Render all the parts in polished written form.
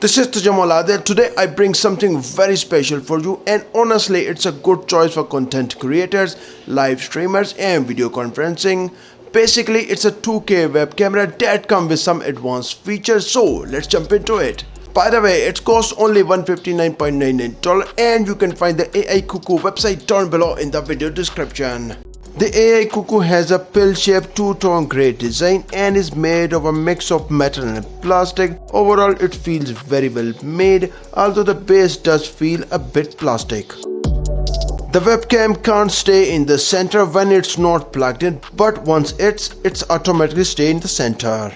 This is Jamal. Today I bring something very special for you, and honestly it's a good choice for content creators, live streamers and video conferencing. Basically it's a 2K web camera that comes with some advanced features, so let's jump into it. By the way, it costs only $159.99 and you can find the AICOCO website down below in the video description. The AICOCO has a pill-shaped two-tone grey design and is made of a mix of metal and plastic. Overall, it feels very well made, although the base does feel a bit plastic. The webcam can't stay in the center when it's not plugged in, but once it's automatically stay in the center.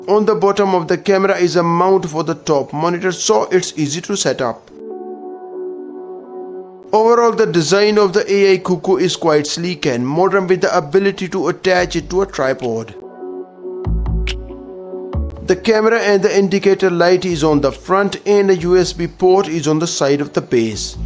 On the bottom of the camera is a mount for the top monitor, so it's easy to set up. Overall, the design of the AICOCO is quite sleek and modern with the ability to attach it to a tripod. The camera and the indicator light is on the front and a USB port is on the side of the base.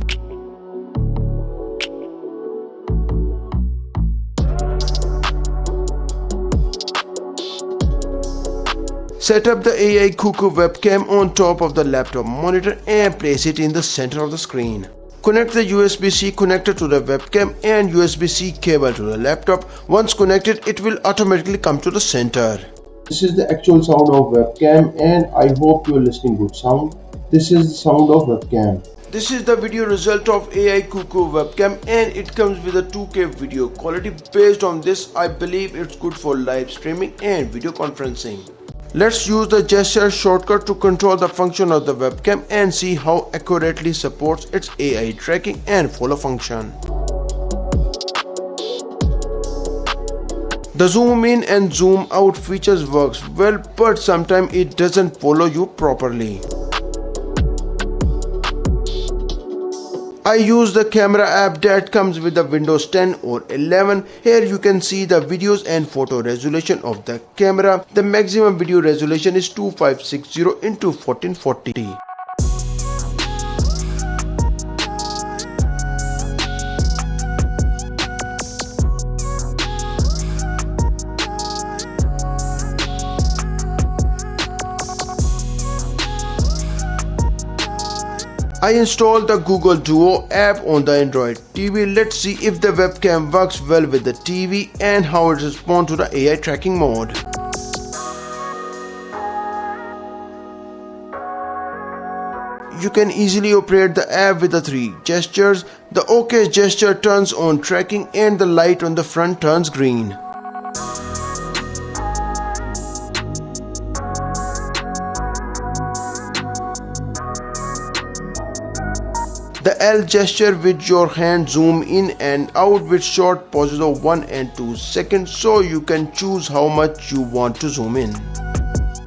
Set up the AICOCO webcam on top of the laptop monitor and place it in the center of the screen. Connect the USB-C connector to the webcam and USB-C cable to the laptop. Once connected, it will automatically come to the center. This is the actual sound of webcam and I hope you are listening good sound. This is the sound of webcam. This is the video result of AICOCO webcam and it comes with a 2K video quality. Based on this, I believe it's good for live streaming and video conferencing. Let's use the gesture shortcut to control the function of the webcam and see how accurately supports its AI tracking and follow function. The zoom in and zoom out features works well, but sometimes it doesn't follow you properly. I use the camera app that comes with the Windows 10 or 11. Here you can see the videos and photo resolution of the camera. The maximum video resolution is 2560 into 1440. I installed the Google Duo app on the Android TV. Let's see if the webcam works well with the TV and how it responds to the AI tracking mode. You can easily operate the app with the 3 gestures. The OK gesture turns on tracking and the light on the front turns green. The L gesture with your hand zoom in and out with short pauses of 1 and 2 seconds, so you can choose how much you want to zoom in.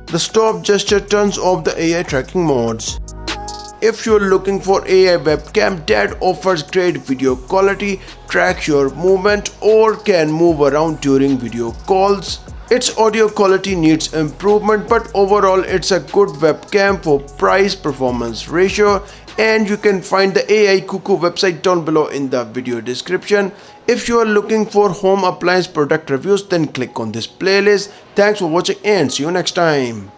The stop gesture turns off the AI tracking modes. If you're looking for AI webcam that offers great video quality, tracks your movement or can move around during video calls, its audio quality needs improvement, but overall it's a good webcam for price-performance ratio. And you can find the AICOCO website down below in the video description. If you are looking for home appliance product reviews, then click on this playlist. Thanks for watching and see you next time.